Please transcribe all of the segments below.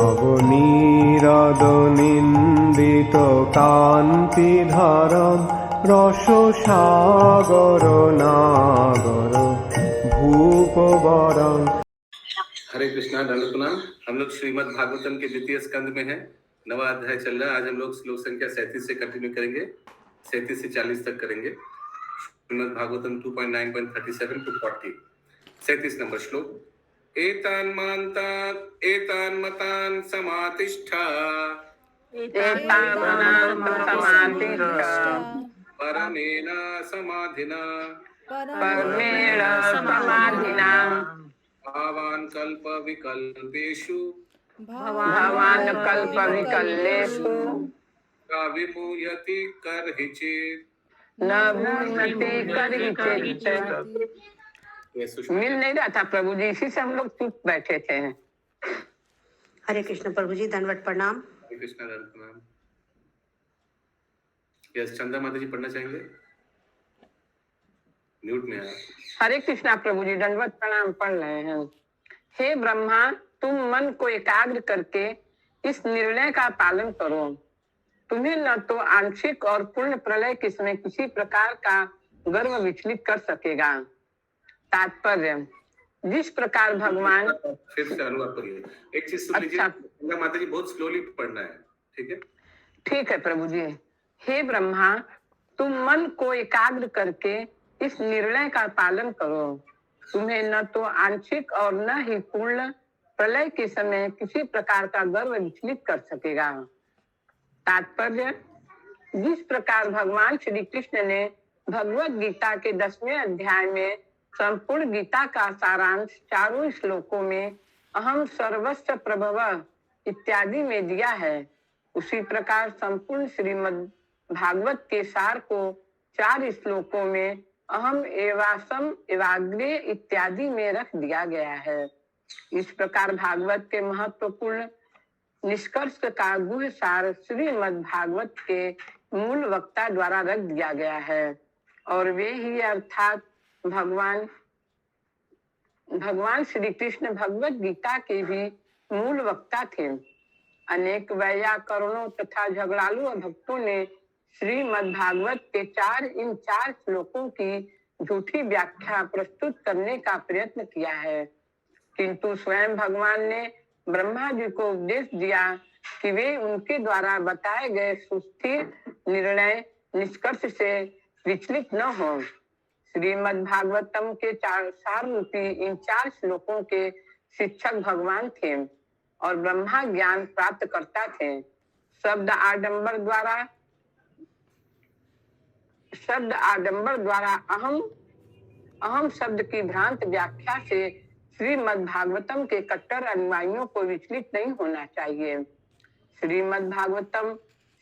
নবনীরদনিন্দিত কান্তিধারম রসসাগর নাগর ভূপবরং। हरे कृष्णा, दंड प्रणाम। हम लोग श्रीमद् भागवतम के द्वितीय स्कंद में हैं। नवा अध्याय चल रहा है। आज हम लोग श्लोक संख्या 37 से कंटिन्यू करेंगे, 37 से 40 तक करेंगे। श्रीमद् भागवतम 2.9.37 to 40। 37 नंबर श्लोक। एतान मतान समातिष्ठा परमेण समाधिना भवान् कल्प विकल्पेषु विमुह्यति कर्हिचित्। मिल नहीं रहा था प्रभु जी, इसी से हम लोग चुप बैठे थे। हरे कृष्ण प्रभु जी, दंडवत प्रणाम। हरे कृष्ण, दंडवत प्रणाम। यस, चंदा माता जी पढ़ना चाहेंगे? म्यूट में है। हरे कृष्णा प्रभु जी, दंडवत प्रणाम पढ़ रहे हैं। हे ब्रह्मा, तुम मन को एकाग्र करके इस निर्णय का पालन करो। तुम्हें न तो आंशिक और पूर्ण प्रलय के समय किसी प्रकार का गर्व विचलित कर सकेगा। तात्पर्य, जिस प्रकार भगवान फिर से अनुवाद करिए। एक चीज सुन लीजिए, चंदा माता जी बहुत स्लोली पढ़ना है, ठीक है? ठीक है प्रभु जी। हे ब्रह्मा, तुम मन को एकाग्र करके इस निर्णय का पालन करो। तुम्हें न तो आंशिक और न ही पूर्ण प्रलय के समय किसी प्रकार का गर्व विचलित कर सकेगा। तात्पर्य, जिस प्रकार भगवान श्री कृष्ण ने भगवत गीता के 10वें अध्याय में संपूर्ण गीता का सारांश चारों श्लोकों में अहम सर्वस्व प्रभव इत्यादि में दिया है, उसी प्रकार संपूर्ण श्रीमद् भागवत के सार को 4 श्लोकों में अहम एवासम एवाग्रे इत्यादि में रख दिया गया है। इस प्रकार भागवत के महत्वपूर्ण निष्कर्ष का गुह्य सार श्रीमद् भागवत के मूल वक्ता द्वारा रख दिया गया है, और वे ही अर्थात भगवान श्री कृष्ण भगवत गीता के भी मूल वक्ता थे। अनेक वैयाकरणों तथा झगड़ालू भक्तों ने श्रीमद् भागवत के इन 4 श्लोकों की झूठी व्याख्या प्रस्तुत करने का प्रयत्न किया है, किंतु स्वयं भगवान ने ब्रह्मा जी को उपदेश दिया कि वे उनके द्वारा बताए गए सुस्थिर निर्णय निष्कर्ष से विचलित न हो। श्रीमद् भागवतम के सार रूपी इन 4 श्लोकों के शिक्षक भगवान थे और ब्रह्मा ज्ञान प्राप्त करता थे। शब्द आडंबर द्वारा अहम शब्द की भ्रांत व्याख्या से श्रीमद् भागवतम के कट्टर अनुयायियों को विचलित नहीं होना चाहिए। श्रीमद् भागवतम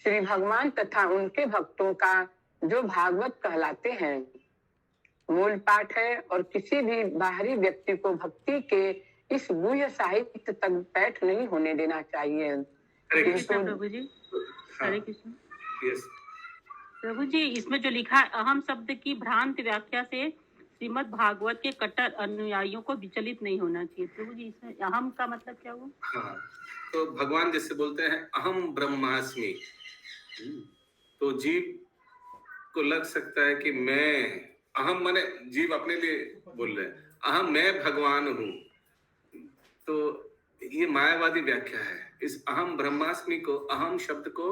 श्री भगवान तथा उनके भक्तों का जो भागवत कहलाते हैं मूल पाठ है, और किसी भी बाहरी व्यक्ति को भक्ति के इस गुह्य साहित्य तक पैठ नहीं होने देना चाहिए। हरे कृष्ण प्रभु जी। हरे कृष्ण प्रभु जी, इसमें जो लिखा है अहम शब्द की भ्रांत व्याख्या से श्रीमद् भागवत के कट्टर अनुयायियों को विचलित नहीं होना चाहिए। प्रभु जी, इसमें अहम का मतलब क्या हुआ? हाँ, तो भगवान जैसे बोलते हैं अहम ब्रह्मास्मि, तो जीव को लग सकता है कि मैं अहम, माने जीव अपने लिए बोल रहे हैं अहम मैं भगवान हूँ, तो ये मायावादी व्याख्या है। इस अहम ब्रह्मास्मि को, अहम शब्द को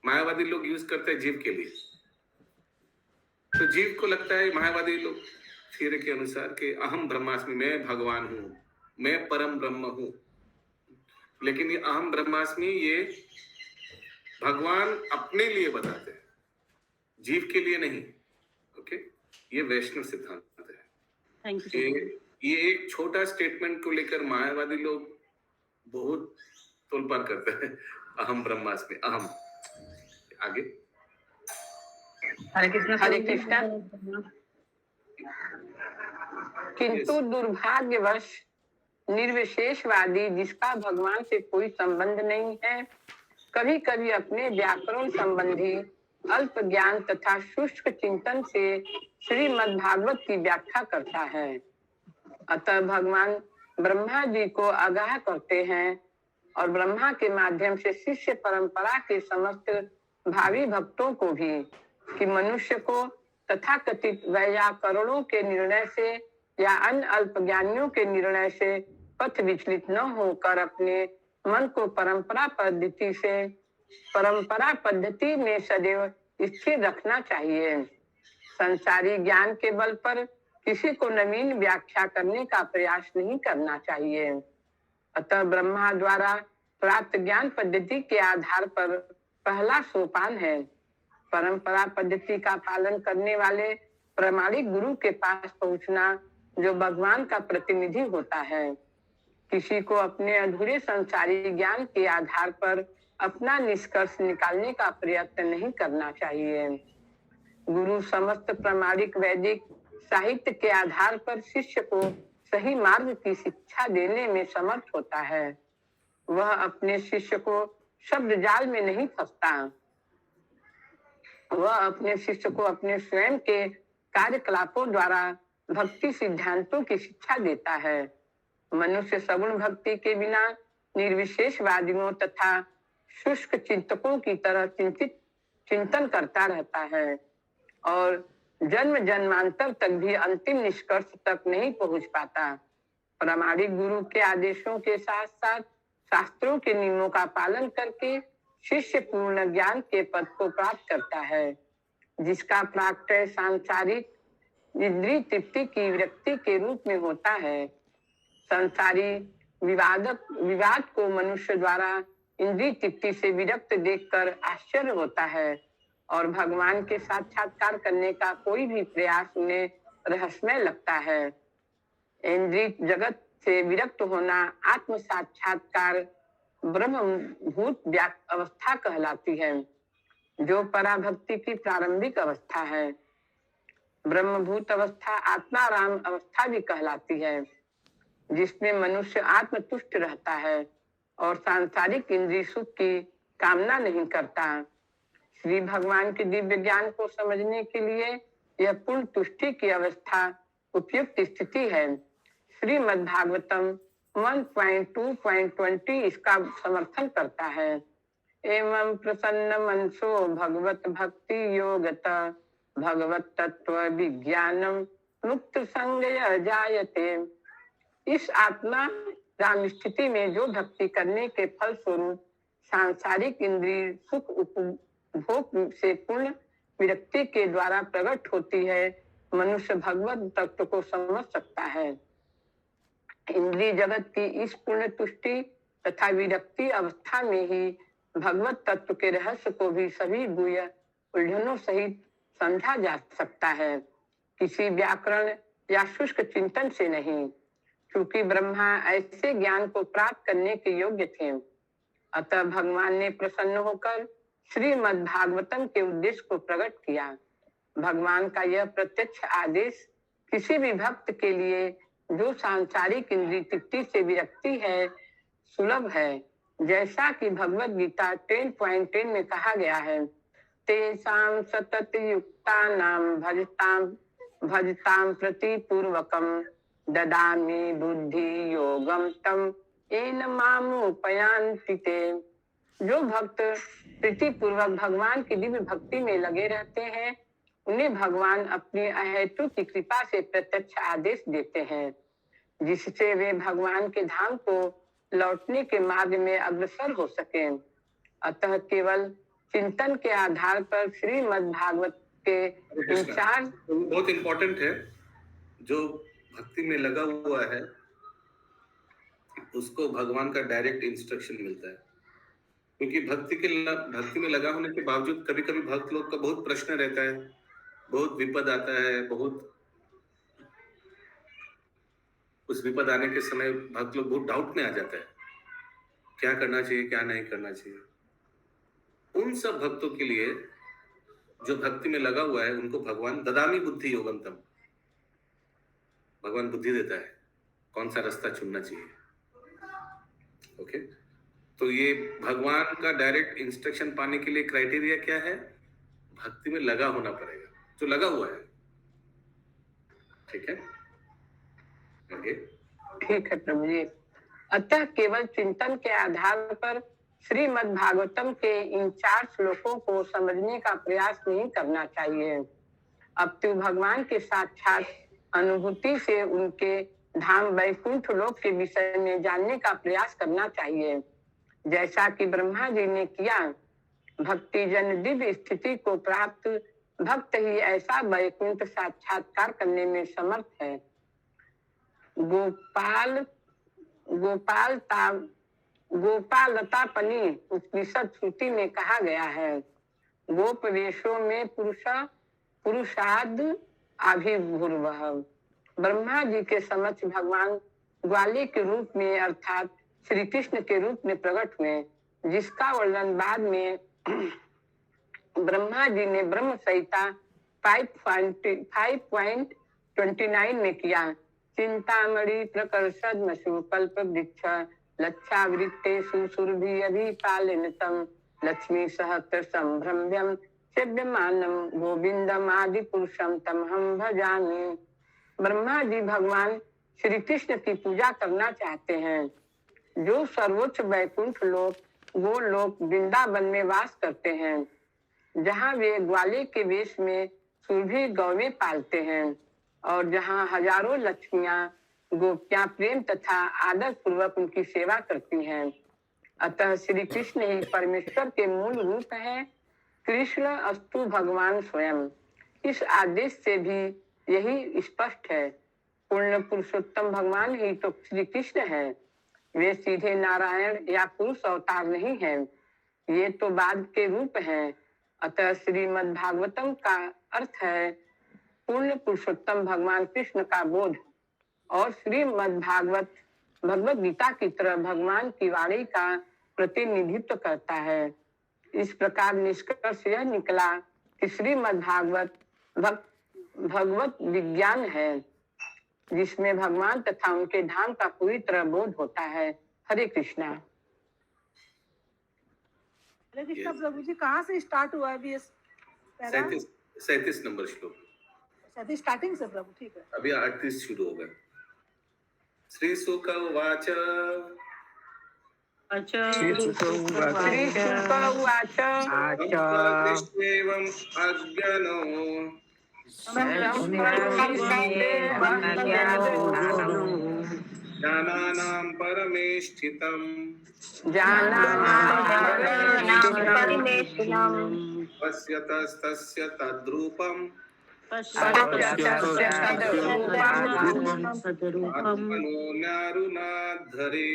मायावादी लोग यूज करते हैं जीव के लिए। तो जीव को लगता है, मायावादी लोग थियरी के अनुसार, कि अहम ब्रह्मास्मि, मैं भगवान हूँ, मैं परम ब्रह्म हूँ। लेकिन ये अहम ब्रह्मास्मि ये भगवान अपने लिए बताते हैं, जीव के लिए नहीं। ओके, ये वैष्णव सिद्धांत है। ये एक छोटा स्टेटमेंट को लेकर मायावादी लोग बहुत तोलपार करते हैं। अहम ब्रह्मास्मि, अहम। आगे हरे कृष्ण। किंतु दुर्भाग्यवश निर्विशेषवादी, जिसका भगवान से कोई संबंध नहीं है, कभी कभी अपने व्याकरण संबंधी अल्प ज्ञान तथा शुष्क चिंतन से श्रीमद् भागवत की व्याख्या करता है। अतः भगवान ब्रह्मा जी को आगाह करते हैं, और ब्रह्मा के माध्यम से शिष्य परंपरा के समस्त भावी भक्तों को भी कि मनुष्य को तथाकथित वैयाकरणों के निर्णय से या अन्य अल्पज्ञानियों के निर्णय से पथ विचलित न होकर अपने मन को परंपरा पद्धति में सदैव स्थिर रखना चाहिए। संसारी ज्ञान के बल पर किसी को नवीन व्याख्या करने का प्रयास नहीं करना चाहिए। अतः ब्रह्मा द्वारा प्राप्त ज्ञान पद्धति के आधार पर पहला सोपान है। परंपरा पद्धति का पालन करने वाले प्रामाणिक गुरु के पास पहुंचना, जो भगवान का प्रतिनिधि होता है। किसी को अपने अधूरे संसारी ज्ञान के आधार पर अपना निष्कर्ष निकालने का प्रयत्न नहीं करना चाहिए। गुरु समस्त प्रामाणिक वैदिक साहित्य के आधार पर शिष्य को सही मार्ग की शिक्षा देने में समर्थ होता है। वह अपने शिष्य को शब्द जाल में नहीं फंसता। वह अपने शिष्य को अपने स्वयं के कार्यकलापों द्वारा भक्ति सिद्धांतों की शिक्षा देता है। मनुष्य सगुण भक्ति के बिना निर्विशेषवादियों तथा शुष्क चिंतकों की तरह चिंतन करता रहता है और जन्म जन्मांतर तक भी अंतिम निष्कर्ष तक नहीं पहुंच पाता। प्रामाणिक गुरु के आदेशों के साथ साथ शास्त्रों के नियमों का पालन करके शिष्य पूर्ण ज्ञान के पद को प्राप्त करता है, जिसका प्राकट्य सांसारिक इंद्रिय तृप्ति की विरक्ति के रूप में होता है। संसारी विवाद को मनुष्य द्वारा इंद्रिय तृप्ति से विरक्त देखकर आश्चर्य होता है और भगवान के साक्षात्कार करने का कोई भी प्रयास उन्हें रहस्यमय लगता है। इंद्रिय जगत से विरक्त होना आत्म साक्षात्कार ब्रह्मभूत अवस्था कहलाती है, जो पराभक्ति की प्रारंभिक अवस्था है। ब्रह्मभूत अवस्था आत्माराम अवस्था भी कहलाती है, जिसमें मनुष्य आत्मतुष्ट रहता है और सांसारिक इंद्रिय सुख की कामना नहीं करता। श्री भगवान के दिव्य ज्ञान को समझने के लिए यह पूर्ण तुष्टि की अवस्था उपयुक्त स्थिति है। श्रीमद् भागवतम 1.2.20 इसका समर्थन करता है। एवं प्रसन्न मनसो भगवत भक्ति योगत भगवत तत्व विज्ञानम मुक्त संगय जायते। इस आत्मा राम स्थिति में जो भक्ति करने के फल स्वरूप सांसारिक इंद्रिय सुख उपभोग से पूर्ण विरक्ति के द्वारा प्रकट होती है, मनुष्य भगवत तत्व को समझ सकता है। इंद्रिय जगत की इस पूर्ण तुष्टि तथा विरक्ति अवस्था में ही भगवत तत्व के रहस्य को भी सभी गुह्य उलझनों सहित समझा जा सकता है, किसी व्याकरण या शुष्क चिंतन से नहीं, क्योंकि ब्रह्मा ऐसे ज्ञान को प्राप्त करने के योग्य थे। अतः भगवान ने प्रसन्न होकर श्रीमद् भागवतम के उद्देश्य को प्रकट किया। भगवान का यह प्रत्यक्ष आदेश किसी भी भक्त के लिए जो सांसारिक इंद्रिय तृप्ति से विरक्ति है सुलभ है, जैसा कि भगवत गीता 10.10 में कहा गया है, तेषां सतत युक्तानां भजतां प्रति पूर्वकम ददामि बुद्धि योगम तम येन मामुपयान्ति ते। जो भक्त प्रीति पूर्वक भगवान की दिव्य भक्ति में लगे रहते हैं, उन्हें भगवान अपनी अहेतु की कृपा से प्रत्यक्ष आदेश देते हैं, जिससे वे भगवान के धाम को लौटने के मार्ग में अग्रसर हो सके। अतः केवल चिंतन के आधार पर श्रीमद् भागवत के इंचार्ज बहुत इंपॉर्टेंट है। जो भक्ति में लगा हुआ है उसको भगवान का डायरेक्ट इंस्ट्रक्शन मिलता है, क्योंकि भक्ति में लगा होने के बावजूद कभी कभी भक्त लोग का बहुत प्रश्न रहता है, बहुत विपद आता है, बहुत उस विपद आने के समय भक्त लोग बहुत डाउट में आ जाता है, क्या करना चाहिए क्या नहीं करना चाहिए। उन सब भक्तों के लिए जो भक्ति में लगा हुआ है उनको भगवान ददामी बुद्धि योगम तम, भगवान बुद्धि देता है कौन सा रास्ता चुनना चाहिए। ओके, तो ये भगवान का डायरेक्ट इंस्ट्रक्शन पाने के लिए क्राइटेरिया क्या है? भक्ति में लगा होना पड़ेगा, जो लगा हुआ है। ठीक है, आगे। ठीक है प्रभु जी। अतः केवल चिंतन के आधार पर श्रीमद् भागवतम के इन 4 श्लोकों को समझने का प्रयास नहीं करना चाहिए, अपितु भगवान के साक्षात अनुभूति से उनके धाम वैकुंठ लोक के विषय में जानने का प्रयास करना चाहिए, जैसा कि ब्रह्मा जी ने किया। भक्ति जन दिव्य स्थिति को प्राप्त भक्त ही ऐसा वैकुंठ साक्षात्कार करने में समर्थ है। गोपालतापनी उपनिषद श्रुति में कहा गया है, गोप वेशों में पुरुषाद अभिभूर्वः। ब्रह्मा जी के समक्ष भगवान ग्वाले के रूप में अर्थात श्री कृष्ण के रूप में प्रकट हुए, जिसका वर्णन बाद में ब्रह्मा जी ने ब्रह्म संहिता 5.29 में किया। चिंतामणि प्रकर्षद मशु कल्प वृक्ष लक्षावृत्तेषु सुरभि अभिपालिनतम लक्ष्मी सहस्र संभ्रम्यम सेव्यमानम गोविंदम आदि पुरुषम तमहम भजामि। ब्रह्मा जी भगवान श्री कृष्ण की पूजा करना चाहते हैं, जो सर्वोच्च वैकुंठ लोक गोलोक वृंदावन में वास करते हैं, जहाँ वे ग्वाले के वेश में सुरभि गौवें पालते हैं और जहाँ हजारों लक्ष्मियां गोपियां प्रेम तथा आदर पूर्वक उनकी सेवा करती हैं। अतः श्री कृष्ण ही परमेश्वर के मूल रूप है। कृष्ण अस्तु भगवान स्वयं। इस आदेश से भी यही स्पष्ट है, पूर्ण पुरुषोत्तम भगवान ही तो श्री कृष्ण है, वे सीधे नारायण या पुरुष अवतार नहीं हैं, ये तो बाद के रूप हैं। अतः श्रीमद् भागवतम का अर्थ है पूर्ण पुरुषोत्तम भगवान कृष्ण का बोध, और श्रीमद् भागवत भगवद गीता की तरह भगवान की वाणी का प्रतिनिधित्व करता है। इस प्रकार निष्कर्ष यह निकला कि श्रीमद् भागवत भगवत विज्ञान है, जिसमें भगवान तथा उनके धाम का पूरी तरह बोध होता है। हरे कृष्णा। हरे कृष्णा। प्रभु जी कहाँ से स्टार्ट हुआ अभी? 37 नंबर श्लोक। शायद स्टार्टिंग से प्रभु, ठीक है। अभी 38 शुरू होगा। श्री शुक उवाच कृष्णेवम् अज्ञानो ज्ञानानां परमेष्ठितम् पश्यतस्तस्य तद्रूपम् आत्मनो नारुणाद्धरे।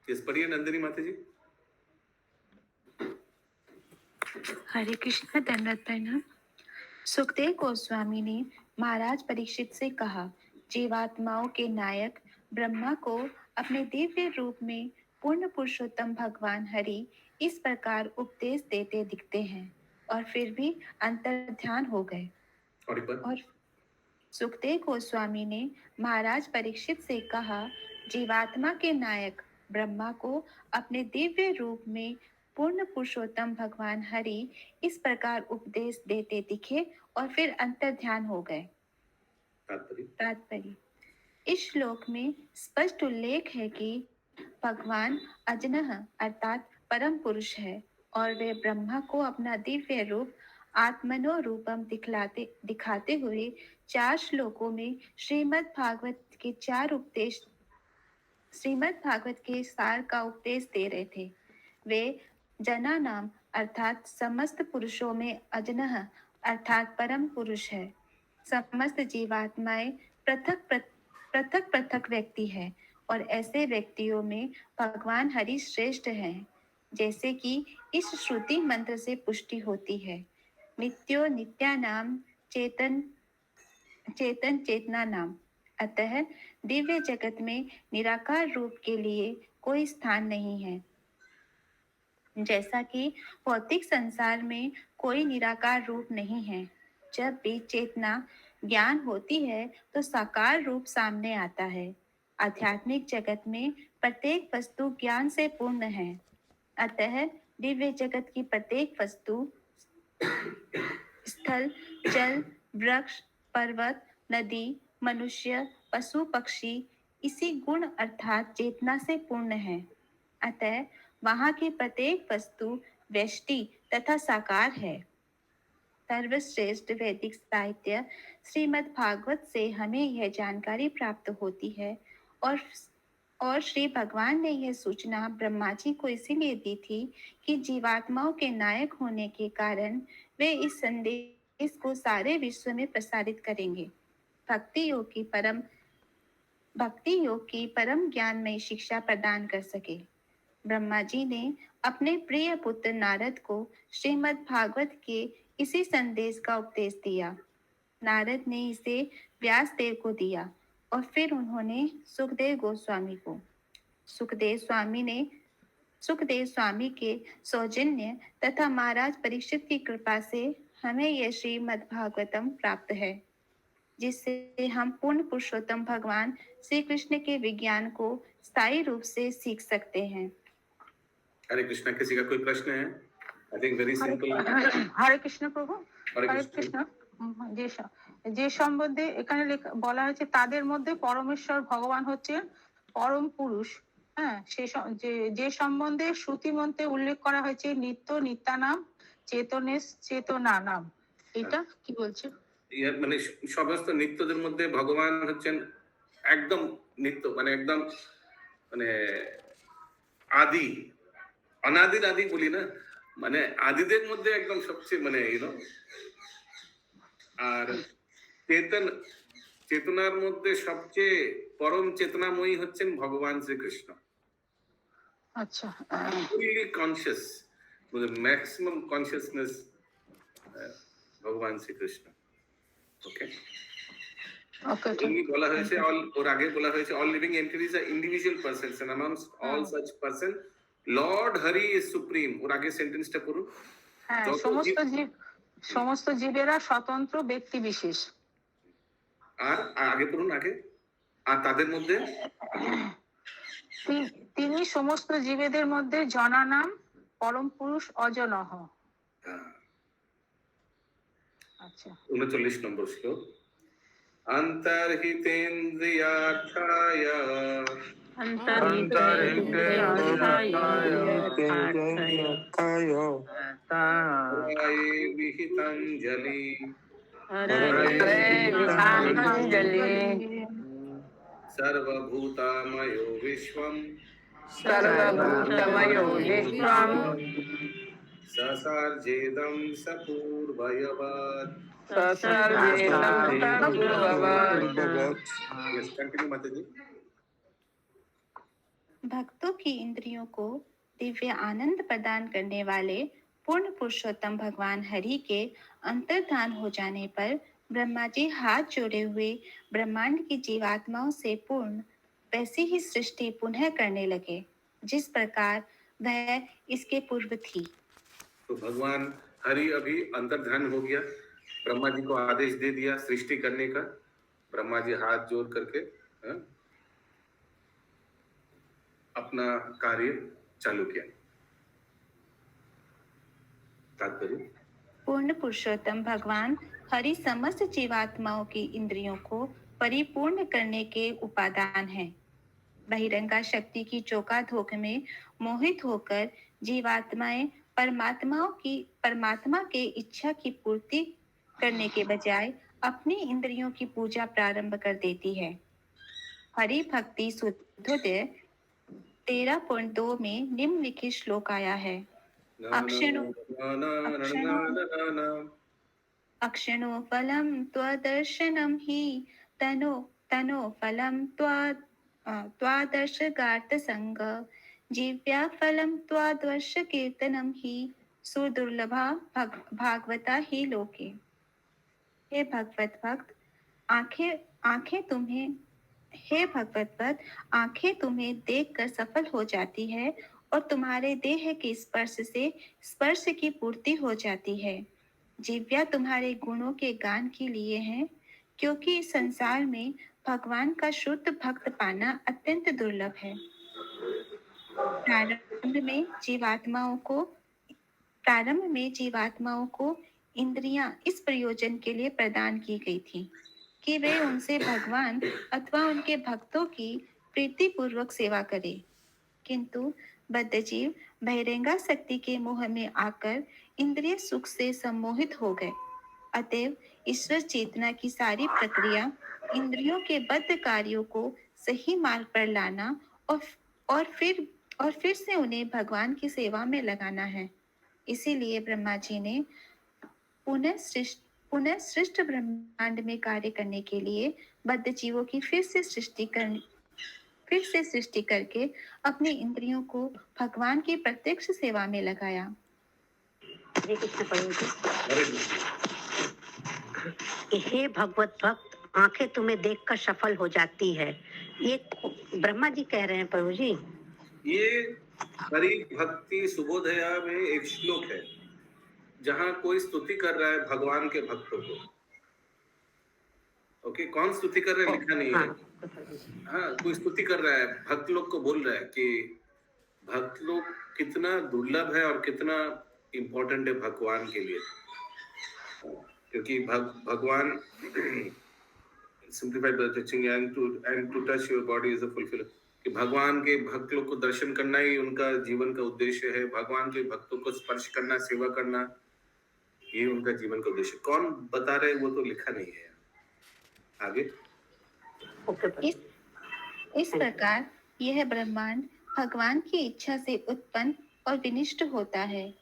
किस पढ़िए नंदिनी माता जी? हरे कृष्ण। दंडवत प्रणाम। सुखदेव गोस्वामी ने महाराज परीक्षित से कहा, जीवात्माओं के नायक ब्रह्मा को अपने दिव्य रूप में पूर्ण पुरुषोत्तम भगवान हरि इस प्रकार उपदेश देते दिखते हैं और फिर भी अंतर्ध्यान हो गए। और सुखदेव गोस्वामी ने महाराज परीक्षित से कहा, जीवात्मा के नायक ब्रह्मा को अपने दिव्य रूप में पूर्ण पुरुषोत्तम भगवान हरि इस प्रकार उपदेश देते दिखे और फिर अंतर्ध्यान हो गए। तात्पर्य। इस श्लोक में स्पष्ट उल्लेख है कि भगवान अजनह अर्थात परम पुरुष है और वे ब्रह्मा को अपना दिव्य रूप आत्मनो रूपम दिखाते हुए 4 श्लोकों में श्रीमद् भागवत के सार का उपदेश दे रहे थे। वे जना नाम अर्थात समस्त पुरुषों में अजनह अर्थात परम पुरुष है। समस्त जीवात्माएं पृथक व्यक्ति है और ऐसे व्यक्तियों में भगवान हरि श्रेष्ठ हैं, जैसे कि इस श्रुति मंत्र से पुष्टि होती है। नित्यो नित्या नाम चेतन चेतना नाम। अतः दिव्य जगत में निराकार रूप के लिए कोई स्थान नहीं है, जैसा कि भौतिक संसार में कोई निराकार रूप नहीं है। जब भी चेतना ज्ञान होती है तो साकार रूप सामने आता है। आध्यात्मिक जगत में प्रत्येक वस्तु ज्ञान से पूर्ण है। अतः दिव्य जगत की प्रत्येक वस्तु, स्थल, जल, वृक्ष, पर्वत, नदी, मनुष्य, पशु, पक्षी इसी गुण अर्थात चेतना से पूर्ण है। अतः वहाँ की प्रत्येक वस्तु व्यष्टि तथा साकार है। सर्वश्रेष्ठ वैदिक साहित्य श्रीमद् भागवत से हमें यह जानकारी प्राप्त होती है और श्री भगवान ने यह सूचना ब्रह्मा जी को इसीलिए दी थी कि जीवात्माओं के नायक होने के कारण वे इस संदेश को सारे विश्व में प्रसारित करेंगे। भक्ति योग की परम ज्ञानमयी शिक्षा प्रदान कर सके। ब्रह्मा जी ने अपने प्रिय पुत्र नारद को श्रीमद् भागवत के इसी संदेश का उपदेश दिया। नारद ने इसे व्यास देव को दिया और फिर उन्होंने सुखदेव गोस्वामी को। सुखदेव स्वामी के सौजन्य तथा महाराज परीक्षित की कृपा से हमें यह श्रीमद् भागवतम प्राप्त है, जिससे हम पूर्ण पुरुषोत्तम भगवान श्री कृष्ण के विज्ञान को स्थायी रूप से सीख सकते हैं। हरे कृष्णा। किसी का कोई प्रश्न है? I think very simple. Hare Krishna প্রভু। हरे হরে कृष्ण। কৃষ্ণ। যে সম্বন্ধে এখানে বলা হয়েছে তাদের মধ্যে পরমেশ্বর ভগবান হচ্ছেন পরম পুরুষ। হ্যাঁ, যে সম্বন্ধে শ্রুতি মন্ত্রে উল্লেখ করা হয়েছে নিত্য নিত্যানাম চেতনেশ চেতনা নাম, এটা কি বলছে? মানে সমস্ত নিত্যদের মধ্যে ভগবান হচ্ছেন একদম নিত্য, মানে একদম মানে আদি, অনাদির আদি বলি না, মানে আদিদের মধ্যে একদম সবচেয়ে মানে আর চেতনার মধ্যে সবচেয়ে পরম চেতনাময়ী হচ্ছেন ভগবান শ্রীকৃষ্ণ। আচ্ছা, fully conscious, with a maximum consciousness, ভগবান শ্রীকৃষ্ণ। ওকে, বলা হয়েছে ওর আগে বলা হয়েছে all living entities are individual persons and amongst all such person Lord Hari is supreme। ওর আগে সেন্টেন্সটা পড়ুন। হ্যাঁ, সমস্ত জীবেরা স্বতন্ত্র ব্যক্তি বিশেষ। আর আগে পড়ুন আগে। আর তাদের মধ্যে তিনি সমস্ত জীবেদের মধ্যে জনানাম পরম পুরুষ অজনহ। আচ্ছা, 39 নম্বর শ্লোক। অন্তর্হিতেন্দ্রিয়ার্থায় বিহিতাঞ্জলি सर्वभूतामयो विश्वम् ससार्जेदं सपूर्वयवत्। Yes, continue माताजी। भक्तों की इंद्रियों को दिव्य आनंद प्रदान करने वाले पूर्ण पुरुषोत्तम भगवान हरि के अंतर्धान हो जाने पर ब्रह्मा जी हाथ जोड़े हुए ब्रह्मांड की जीवात्माओं से पूर्ण वैसी ही सृष्टि पुनः करने लगे जिस प्रकार वह इसके पूर्व थी। तो भगवान हरि अभी अंतर्धान हो गया, ब्रह्मा जी को आदेश दे दिया सृष्टि करने का। ब्रह्मा जी हाथ जोड़ करके अपना कार्य चालू किया। तात्पर्य, पूर्ण पुरुषोत्तम भगवान हरि समस्त जीवात्माओं की इंद्रियों को परिपूर्ण करने के उपादान है। बहिरंगा शक्ति की चोखाधोख में मोहित होकर जीवात्माएं परमात्मा के इच्छा की पूर्ति करने के बजाय अपनी इंद्रियों की पूजा प्रारंभ कर देती है। हरि भक्ति शुद्धोदय 13.2 में निम्नलिखित श्लोक आया है। अक्षणो फलं त्वदर्शनं हि तनो फलं त्वादर्शगार्थसंग जीव्या फलं त्वादर्श कीर्तनं हि सुदुर्लभा भागवता ही लोके। हे भगवत भक्त, आंखें तुम्हें देखकर सफल हो जाती है और तुम्हारे देह के स्पर्श से स्पर्श की पूर्ति हो जाती है। जीव्या तुम्हारे गुणों के गान के लिए है, क्योंकि इस संसार में भगवान का शुद्ध भक्त पाना अत्यंत दुर्लभ है। प्रारंभ में जीवात्माओं को प्रारंभ में जीवात्माओं को इंद्रियां इस प्रयोजन के लिए प्रदान की गई थी कि वे उनसे भगवान अथवा उनके भक्तों की प्रीतिपूर्वक सेवा करें। किंतु बद्धजीव बहिरंगा शक्ति के मोह में आकर इंद्रिय सुख से सम्मोहित हो गए। अतएव ईश्वर चेतना की सारी प्रक्रिया इंद्रियों के बद्ध कार्यों को सही मार्ग पर लाना और और फिर और फिर से उन्हें भगवान की सेवा में लगाना है। इसीलिए ब्रह्मा जी ने पुनः सृष्ट ब्रह्मांड में कार्य करने के लिए बद्ध जीवों की फिर से सृष्टि करके अपनी इंद्रियों को भगवान की प्रत्यक्ष सेवा में लगाया। हरे कृष्ण प्रभु जी। हरे कृष्ण। हे भगवत भक्त, आंखें तुम्हें देखकर सफल हो जाती है, ये ब्रह्मा जी कह रहे हैं प्रभु जी। ये हरि भक्ति सुबोधया में एक श्लोक है जहां कोई स्तुति कर रहा है भगवान के भक्तों को। ओके, कौन स्तुति कर रहा है लिखा नहीं है। हाँ, कोई स्तुति कर रहा है, भक्त लोग को बोल रहा है कि भक्त लोग कितना दुर्लभ है और कितना इम्पोर्टेंट है भगवान के लिए। क्योंकि भगवान simplified by touching and to touch your body is a fulfiller, कि भगवान के भक्त लोग को दर्शन करना ही उनका जीवन का उद्देश्य है। भगवान के भक्तों को स्पर्श करना, सेवा करना, ये उनका जीवन का उद्देश्य। कौन बता रहे वो तो लिखा नहीं है। आगे इस प्रकार यह ब्रह्मांड भगवान की इच्छा से उत्पन्न और विनिष्ट होता है।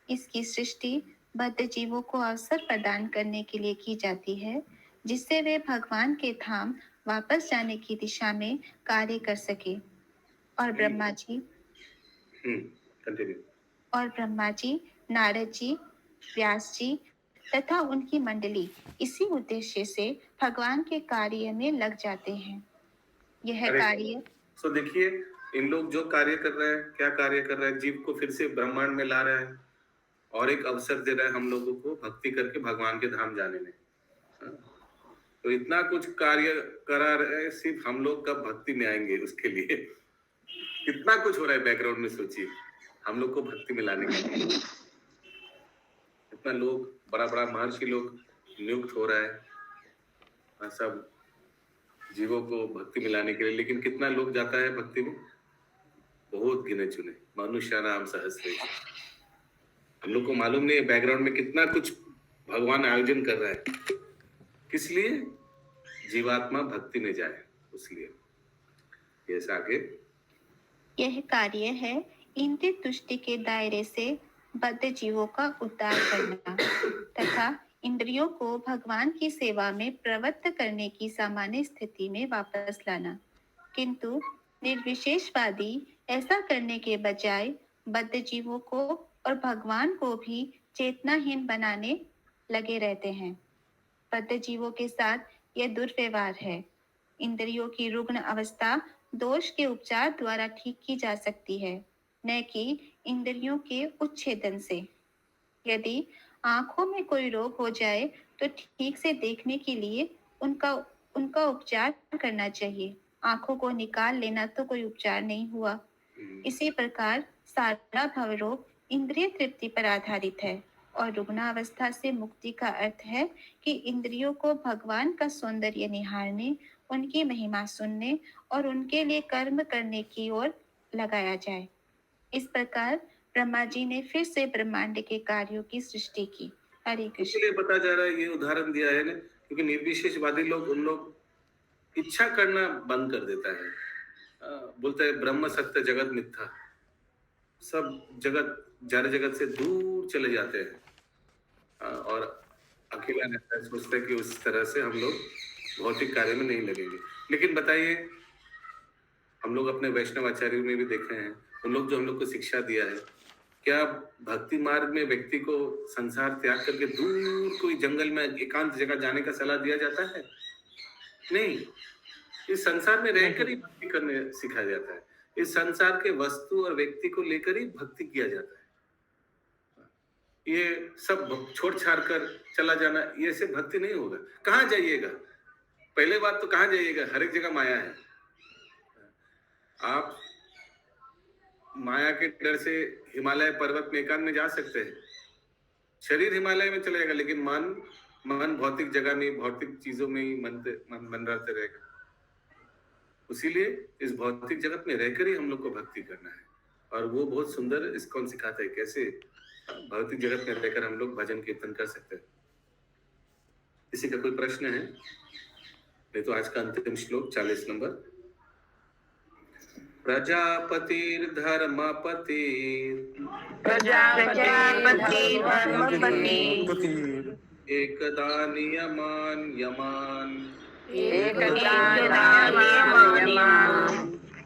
इसकी सृष्टि बद्ध जीवों को अवसर प्रदान करने के लिए की जाती है, जिससे वे भगवान के धाम वापस जाने की दिशा में कार्य कर सके। और ब्रह्मा जी, नारद जी, व्यास जी तथा उनकी मंडली इसी उद्देश्य से भगवान के कार्य में लग जाते हैं। यह कार्य तो देखिए, इन लोग जो कार्य कर रहे हैं, क्या कार्य कर रहे हैं, जीव को फिर से ब्रह्मांड में ला रहे हैं और एक अवसर दे रहा है हम लोगों को भक्ति करके भगवान के धाम जाने में। तो इतना कुछ कार्य करा रहे, सिर्फ हम लोग कब भक्ति में आएंगे उसके लिए कितना कुछ हो रहा है बैकग्राउंड में। सोचिए, हम लोग को भक्ति में लाने के लिए इतना लोग, बड़ा बड़ा महर्षि लोग नियुक्त हो रहा है सब जीवों को भक्ति में लाने के लिए। लेकिन कितना लोग जाता है भक्ति में? बहुत गिने चुने, मनुष्य नाम सहस्त्र। हम लोग को मालूम नहीं है बैकग्राउंड में कितना कुछ भगवान आयोजन कर रहा है, किस लिए? जीवात्मा भक्ति में जाए, उसलिए। ये आगे यह कार्य है इंद्रिय तुष्टि के दायरे से बद्ध जीवों का उद्धार करना तथा इंद्रियों को भगवान की सेवा में प्रवृत्त करने की सामान्य स्थिति में वापस लाना। किंतु निर्विशेषवादी ऐसा करने के बजाय बद्ध जीवों को और भगवान को भी चेतनाहीन बनाने लगे रहते हैं। बद्ध जीवों के साथ यह दुर्व्यवहार है। इंद्रियों की रुग्ण अवस्था दोष के उपचार द्वारा ठीक की जा सकती है, न कि इंद्रियों के उच्छेदन से। यदि आंखों में कोई रोग हो जाए तो ठीक से देखने के लिए उनका उपचार करना चाहिए। आंखों को निकाल लेना तो कोई उपचार नहीं हुआ। इसी प्रकार सारा भवरोग इंद्रिय तृप्ति पर आधारित है और रुग्णावस्था से मुक्ति का अर्थ है कि इंद्रियों को भगवान का सौंदर्य निहारने, उनकी महिमा सुनने और उनके लिए कर्म करने की ओर लगाया जाए। इस प्रकार ब्रह्मा जी ने फिर से ब्रह्मांड के कार्यों की सृष्टि की। हरे कृष्ण। इसलिए पता जा रहा है, ये उदाहरण दिया है ना, क्योंकि निर्विशेषवादी लोग, उन लोग इच्छा करना बंद कर देता है। बोलता है ब्रह्म सत्य जगत मिथ्या, सब जगत जड़ जगत से दूर चले जाते हैं और अकेला रहता है, सोचता है कि उस तरह से हम लोग भौतिक कार्य में नहीं लगेंगे। लेकिन बताइए, हम लोग अपने वैष्णव आचार्यों में भी देखे हैं, उन लोग जो हम लोग को शिक्षा दिया है, क्या भक्ति मार्ग में व्यक्ति को संसार त्याग करके दूर कोई जंगल में एकांत जगह जाने का सलाह दिया जाता है? नहीं, इस संसार में रहकर ही भक्ति करने सिखाया जाता है। इस संसार के वस्तु और व्यक्ति को लेकर ही भक्ति किया जाता है। ये सब छोड़ छाड़ कर चला जाना, ये से भक्ति नहीं होगा। कहाँ जाइएगा? पहले बात तो कहाँ जाइएगा? हर एक जगह माया है। आप माया के डर से हिमालय पर्वत में एकांत में जा सकते हैं, शरीर हिमालय में चलेगा, लेकिन मन भौतिक जगह में, भौतिक चीजों में ही मन रहते रहेगा। इसीलिए इस भौतिक जगत में रहकर ही हम लोग को भक्ति करना है, और वो बहुत सुंदर इस्कॉन सिखाता है कैसे भौतिक जगत में रहकर हम लोग भजन कीर्तन कर सकते हैं। किसी का कोई प्रश्न है? नहीं तो आज का अंतिम श्लोक 40 नंबर। प्रजापतिर्धर्मपति एकदा नियमान यमान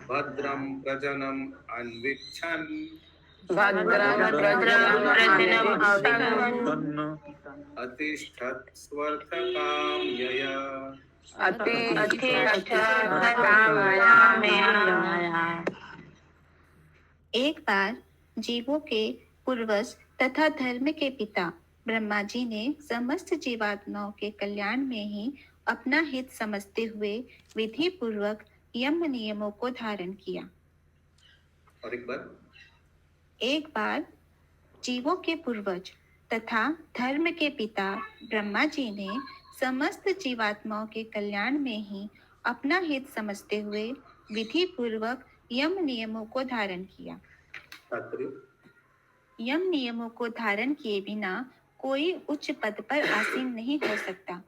भद्रं प्रजनम अन्वीक्षन् अतिष्ठत् स्वर्थकाम्यया। एक बार जीवों के पूर्वज तथा धर्म के पिता ब्रह्मा जी ने समस्त जीवात्माओं के कल्याण में ही अपना हित समझते हुए विधि पूर्वक यम नियमों को धारण किया। और एक बार जीवों के पूर्वज तथा धर्म के पिता ब्रह्मा जी ने समस्त जीवात्माओं के कल्याण में ही अपना हित समझते हुए विधि पूर्वक यम नियमों को धारण किया। यम नियमों को धारण किए बिना कोई उच्च पद पर आसीन नहीं हो सकता।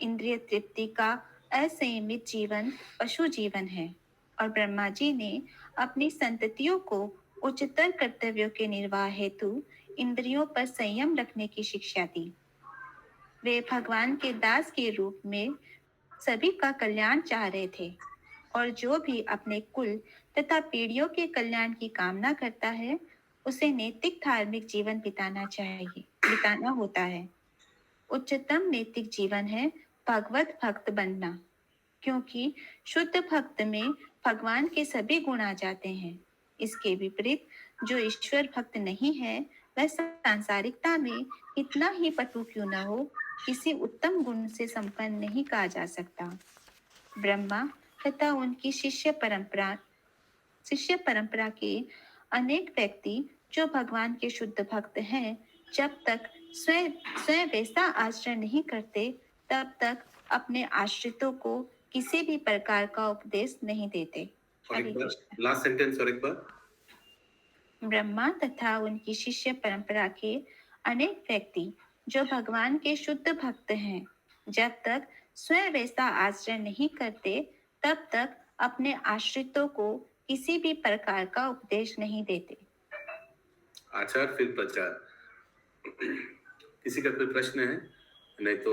इंद्रिय तृप्ति का असंयमित जीवन पशु जीवन है, और ब्रह्मा जी ने अपनी संततियों को उच्चतर कर्तव्यों के निर्वाह हेतु इंद्रियों पर संयम रखने की शिक्षा दी। वे भगवान के दास के रूप में सभी का कल्याण चाह रहे थे, और जो भी अपने कुल तथा पीढ़ियों के कल्याण की कामना करता है उसे नैतिक धार्मिक जीवन बिताना होता है। उच्चतम नैतिक जीवन है भगवत भक्त बनना, क्योंकि शुद्ध भक्त में भगवान के सभी गुण आ जाते हैं। इसके विपरीत जो ईश्वर भक्त नहीं है वह सांसारिकता में कितना ही पटु क्यों न हो, किसी उत्तम गुण से संपन्न नहीं कहा जा सकता। ब्रह्मा तथा उनकी शिष्य परंपरा के अनेक व्यक्ति जो भगवान के शुद्ध भक्त हैं, जब तक स्वयं वैसा आचरण नहीं करते तब तक अपने आश्रितों को किसी भी प्रकार का उपदेश नहीं देते। लास्ट सेंटेंस और एक बार। ब्रह्मा तथा उनकी शिष्य परंपरा के अनेक व्यक्ति जो भगवान के शुद्ध भक्त हैं, जब तक स्वयं वैसा आचरण नहीं करते तब तक अपने आश्रितों को किसी भी प्रकार का उपदेश नहीं देते। आचार फिर प्रचार। किसी का कोई प्रश्न है? नहीं तो